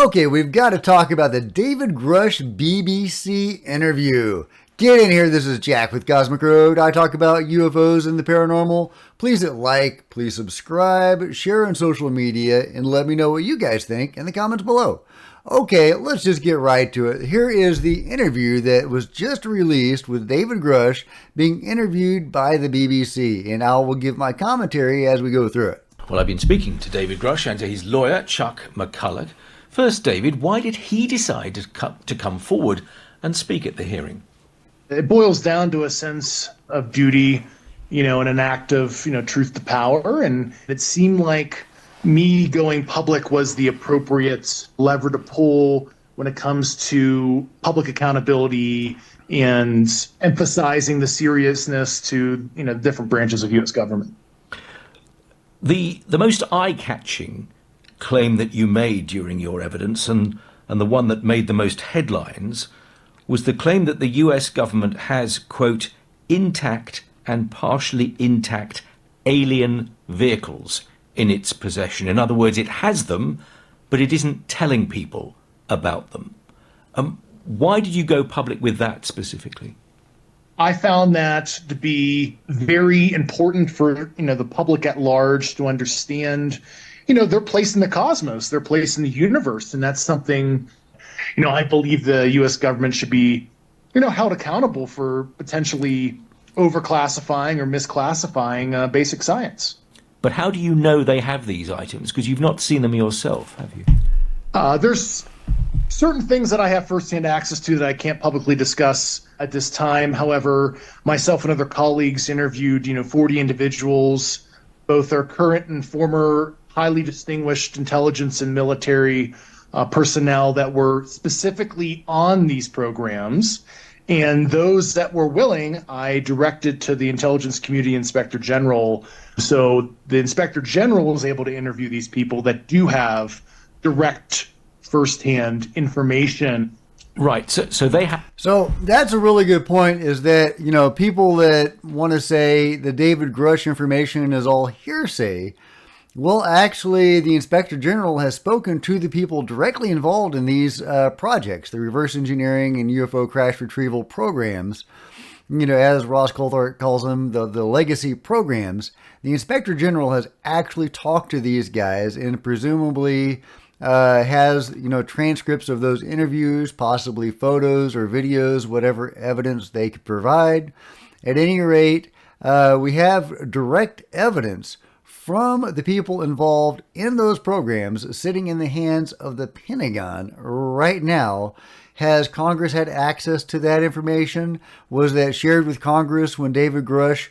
Okay, we've got to talk about the David Grusch BBC interview. Get in here, this is Jack with Cosmic Road. I talk about UFOs and the paranormal. Please hit like, please subscribe, share on social media, and let me know what you guys think in the comments below. Okay, let's just get right to it. Here is the interview that was just released with David Grusch being interviewed by the BBC, and I will give my commentary as we go through it. Well, I've been speaking to David Grusch and to his lawyer, Chuck McCulloch. First, David, why did he decide to come forward and speak at the hearing? It boils down to a sense of duty, and an act of, truth to power. And it seemed like me going public was the appropriate lever to pull when it comes to public accountability and emphasizing the seriousness to, different branches of U.S. government. The most eye-catching claim that you made during your evidence, and the one that made the most headlines, was the claim that the US government has, quote, intact and partially intact alien vehicles in its possession. In other words, it has them, but it isn't telling people about them. Why did you go public with that specifically? I found that to be very important for, the public at large to understand, their place in the cosmos, their place in the universe. And that's something, I believe the U.S. government should be, held accountable for potentially overclassifying or misclassifying basic science. But how do you know they have these items? Because you've not seen them yourself, have you? There's certain things that I have firsthand access to that I can't publicly discuss at this time. However, myself and other colleagues interviewed, 40 individuals, both our current and former highly distinguished intelligence and military personnel that were specifically on these programs. And those that were willing, I directed to the Intelligence Community Inspector General. So the Inspector General was able to interview these people that do have direct firsthand information. Right. So they have. So that's a really good point, is that, people that want to say the David Grusch information is all hearsay. Well, actually, the Inspector General has spoken to the people directly involved in these projects, the reverse engineering and UFO crash retrieval programs. As Ross Coulthard calls them, the legacy programs. The Inspector General has actually talked to these guys and presumably has, transcripts of those interviews, possibly photos or videos, whatever evidence they could provide. At any rate, we have direct evidence from the people involved in those programs sitting in the hands of the Pentagon right now. Has Congress had access to that information? Was that shared with Congress when David Grusch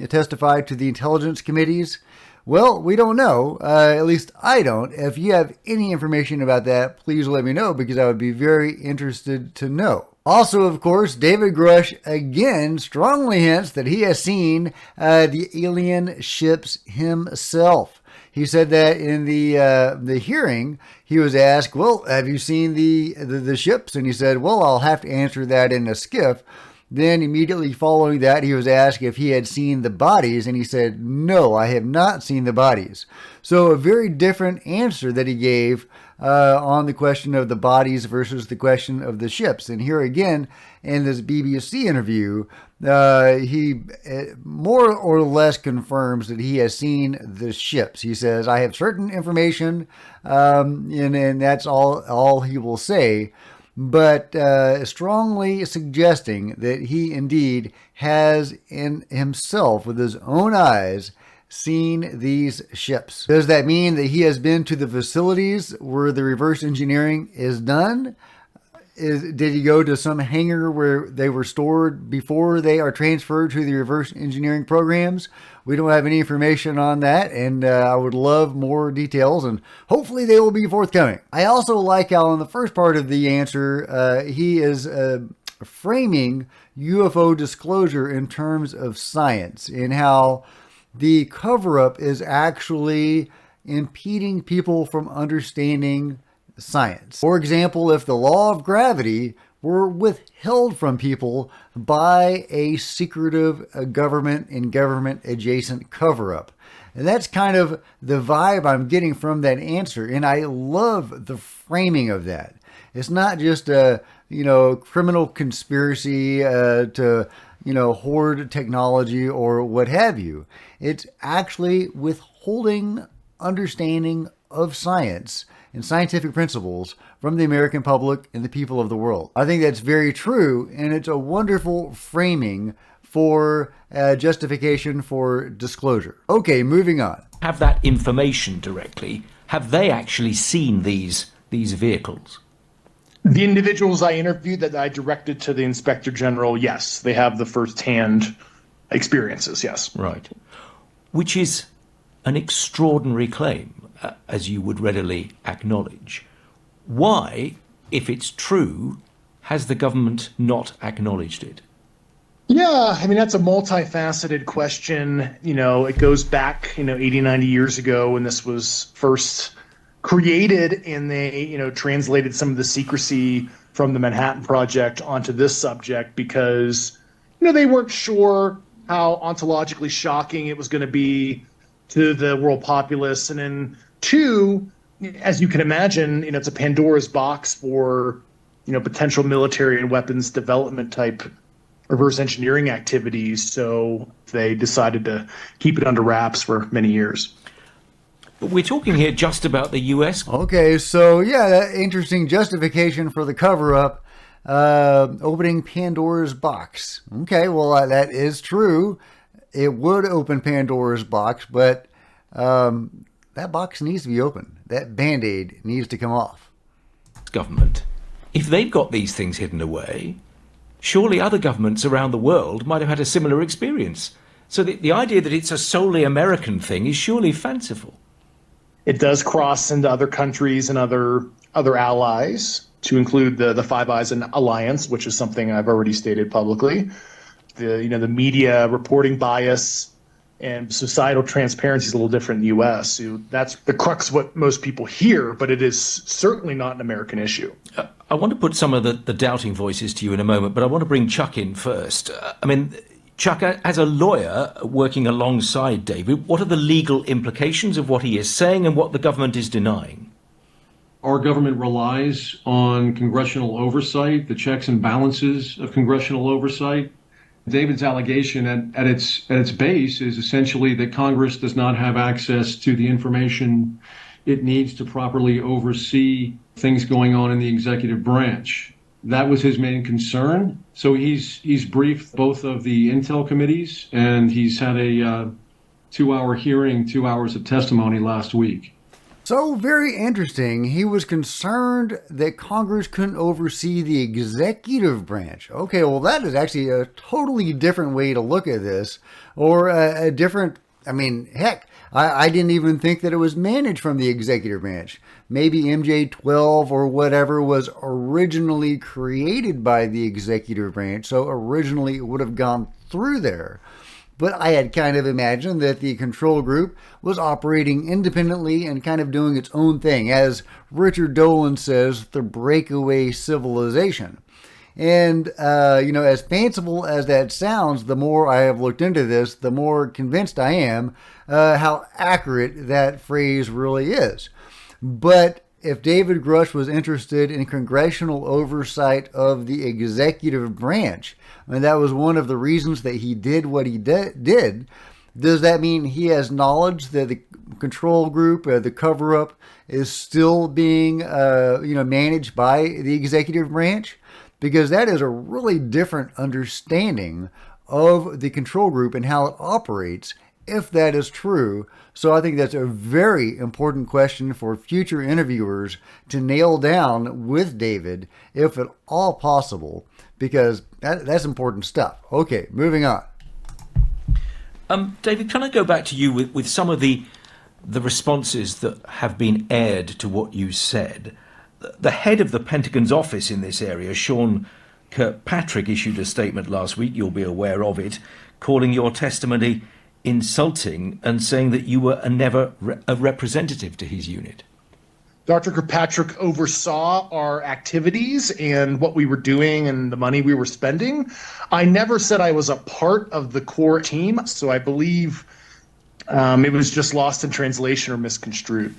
testified to the intelligence committees? Well, we don't know. At least I don't. If you have any information about that, please let me know, because I would be very interested to know. Also, of course, David Grusch again strongly hints that he has seen the alien ships himself. He said that in the hearing, he was asked, well, have you seen the ships? And he said, well, I'll have to answer that in a skiff. Then immediately following that, he was asked if he had seen the bodies, and he said, no, I have not seen the bodies. So a very different answer that he gave on the question of the bodies versus the question of the ships. And here again, in this BBC interview, he more or less confirms that he has seen the ships. He says, I have certain information, and that's all he will say, but strongly suggesting that he indeed has in himself, with his own eyes, seen these ships. Does that mean that he has been to the facilities where the reverse engineering is done? Did he go to some hangar where they were stored before they are transferred to the reverse engineering programs? We don't have any information on that, and I would love more details, and hopefully they will be forthcoming. I also like how in the first part of the answer, he is framing UFO disclosure in terms of science, and how the cover-up is actually impeding people from understanding science. For example, if the law of gravity were withheld from people by a secretive government and government adjacent cover-up, And that's kind of the vibe I'm getting from that answer. And I love the framing of that. It's not just a, criminal conspiracy to, hoard technology or what have you. It's actually withholding understanding of science and scientific principles from the American public and the people of the world. I think that's very true, and it's a wonderful framing for justification for disclosure. Okay, moving on. Have that information directly. Have they actually seen these vehicles? The individuals I interviewed that I directed to the Inspector General, yes, they have the first-hand experiences, yes. Right. Which is an extraordinary claim, as you would readily acknowledge. Why, if it's true, has the government not acknowledged it? Yeah, I mean, that's a multifaceted question. It goes back, 80, 90 years ago when this was first created, and they, translated some of the secrecy from the Manhattan Project onto this subject because, they weren't sure how ontologically shocking it was going to be to the world populace. And then two, as you can imagine, it's a Pandora's box for, potential military and weapons development type reverse engineering activities. So they decided to keep it under wraps for many years. But we're talking here just about the US. Okay, so yeah, that interesting justification for the cover-up, opening Pandora's box. Okay, well, that is true. It would open Pandora's box, but that box needs to be open. That Band-Aid needs to come off. Government, if they've got these things hidden away, surely other governments around the world might have had a similar experience. So the idea that it's a solely American thing is surely fanciful. It does cross into other countries and other allies, to include the Five Eyes Alliance, which is something I've already stated publicly. The media reporting bias and societal transparency is a little different in the U.S. So that's the crux of what most people hear, but it is certainly not an American issue. I want to put some of the doubting voices to you in a moment, but I want to bring Chuck in first. Chuck, as a lawyer working alongside David, what are the legal implications of what he is saying and what the government is denying? Our government relies on congressional oversight, the checks and balances of congressional oversight. David's allegation at its base is essentially that Congress does not have access to the information it needs to properly oversee things going on in the executive branch. That was his main concern. So he's briefed both of the intel committees, and he's had a 2-hour hearing, 2 hours of testimony last week. So very interesting. He was concerned that Congress couldn't oversee the executive branch. Okay, well, that is actually a totally different way to look at this, or a different, heck, I didn't even think that it was managed from the executive branch. Maybe MJ-12 or whatever was originally created by the executive branch, so originally it would have gone through there. But I had kind of imagined that the control group was operating independently and kind of doing its own thing, as Richard Dolan says, the breakaway civilization. And, as fanciful as that sounds, the more I have looked into this, the more convinced I am how accurate that phrase really is. But if David Grusch was interested in congressional oversight of the executive branch, and that was one of the reasons that he did what he did, does that mean he has knowledge that the control group, the cover-up, is still being managed by the executive branch? Because that is a really different understanding of the control group and how it operates, if that is true. So I think that's a very important question for future interviewers to nail down with David, if at all possible, because that's important stuff. Okay, moving on. David, can I go back to you with some of the responses that have been aired to what you said? The head of the Pentagon's office in this area, Sean Kirkpatrick, issued a statement last week, you'll be aware of it, calling your testimony insulting and saying that you were never a representative to his unit. Dr. Kirkpatrick oversaw our activities and what we were doing and the money we were spending. I never said I was a part of the core team, so I believe It was just lost in translation or misconstrued.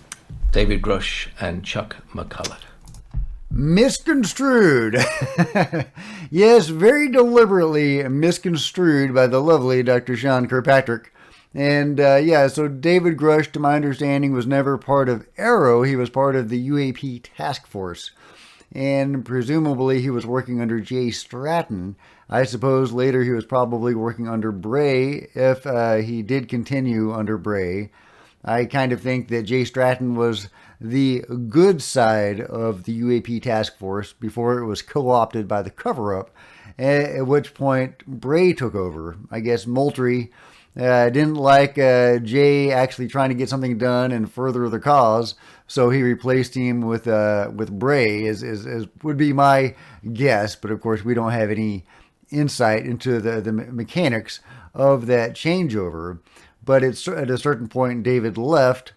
David Grusch and Chuck McCullough. Misconstrued. Yes, very deliberately misconstrued by the lovely Dr. Sean Kirkpatrick. And so David Grusch, to my understanding, was never part of Arrow. He was part of the UAP task force. And presumably he was working under Jay Stratton. I suppose later he was probably working under Bray, if he did continue under Bray. I kind of think that Jay Stratton was the good side of the UAP task force before it was co-opted by the cover-up, at which point Bray took over. I guess Moultrie didn't like Jay actually trying to get something done and further the cause, so he replaced him with Bray, is would be my guess. But of course, we don't have any insight into the mechanics of that changeover. But it's at a certain point, David left,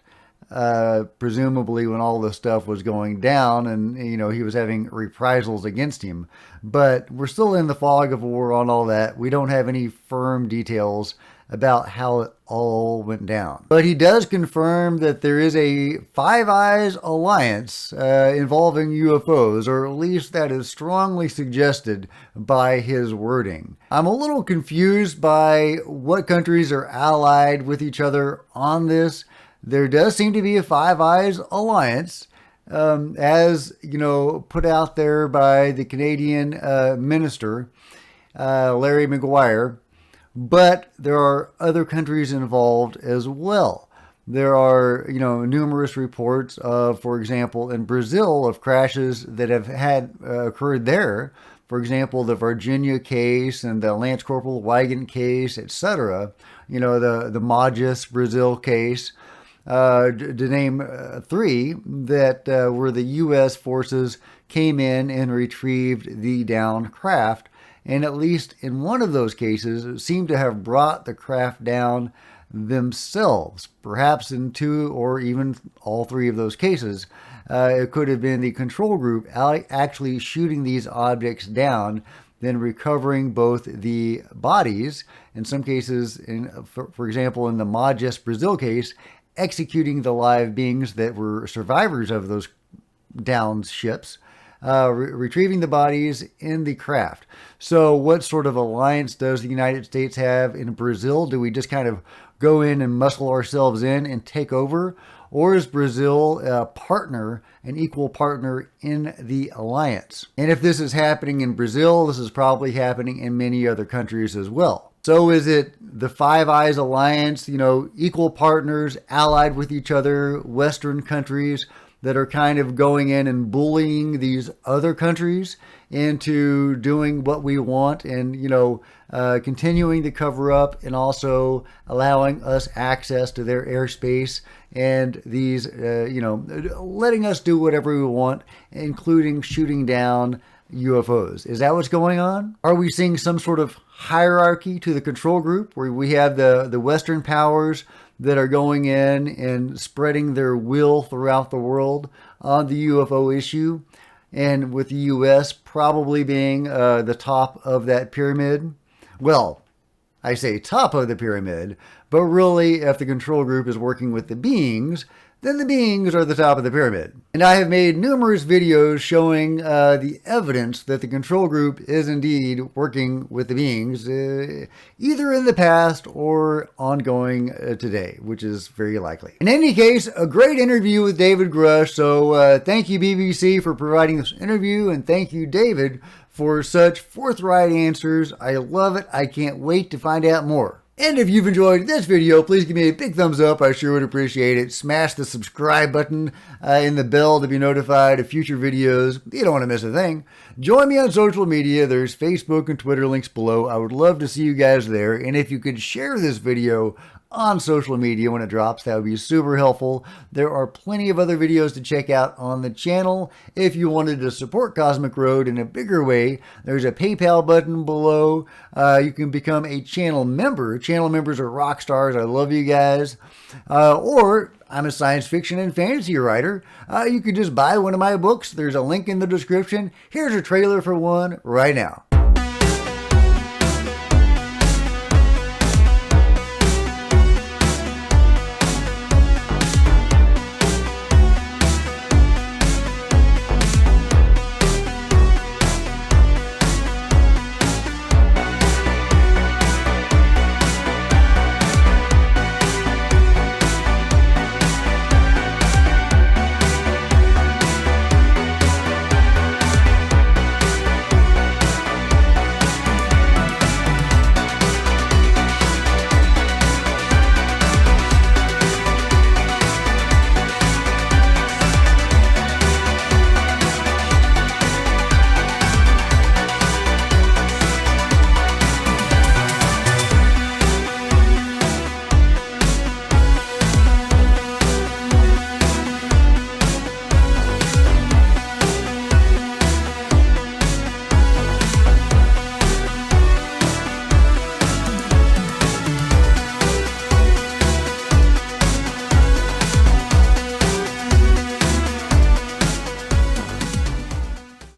presumably when all this stuff was going down, and he was having reprisals against him. But we're still in the fog of war on all that. We don't have any firm details about how it all went down. But he does confirm that there is a Five Eyes alliance involving UFOs, or at least that is strongly suggested by his wording. I'm a little confused by what countries are allied with each other on this. There does seem to be a Five Eyes alliance, as put out there by the Canadian minister, Larry Maguire. But there are other countries involved as well. There are, numerous reports of, for example, in Brazil, of crashes that have occurred there. For example, the Virginia case and the Lance Corporal Weigand case, etc. The Magis Brazil case, to name three, that where the U.S. forces came in and retrieved the downed craft. And at least in one of those cases, seem to have brought the craft down themselves. Perhaps in two or even all three of those cases, it could have been the control group actually shooting these objects down, then recovering both the bodies, in some cases, for example, in the Magis Brazil case, executing the live beings that were survivors of those downed ships, retrieving the bodies in the craft. So what sort of alliance does the United States have in Brazil? Do we just kind of go in and muscle ourselves in and take over? Or is Brazil a partner, an equal partner in the alliance? And if this is happening in Brazil, this is probably happening in many other countries as well. So is it the Five Eyes alliance, equal partners allied with each other, Western countries, that are kind of going in and bullying these other countries into doing what we want and, continuing to cover up and also allowing us access to their airspace and these, letting us do whatever we want, including shooting down UFOs. Is that what's going on? Are we seeing some sort of hierarchy to the control group where we have the Western powers that are going in and spreading their will throughout the world on the UFO issue, and with the U.S. probably being the top of that pyramid? Well, I say top of the pyramid, but really if the control group is working with the beings, then the beings are the top of the pyramid. And I have made numerous videos showing the evidence that the control group is indeed working with the beings, either in the past or ongoing today, which is very likely. In any case, a great interview with David Grusch. So thank you, BBC, for providing this interview, and thank you, David, for such forthright answers. I love it. I can't wait to find out more. And if you've enjoyed this video, please give me a big thumbs up. I sure would appreciate it. Smash the subscribe button and the bell to be notified of future videos. You don't want to miss a thing. Join me on social media. There's Facebook and Twitter links below. I would love to see you guys there. And if you could share this video on social media when it drops, that would be super helpful. There are plenty of other videos to check out on the channel. If you wanted to support Cosmic Road in a bigger way, there's a PayPal button below. You can become a channel member. Channel members are rock stars. I love you guys. Or I'm a science fiction and fantasy writer. You could just buy one of my books. There's a link in the description. Here's a trailer for one right now.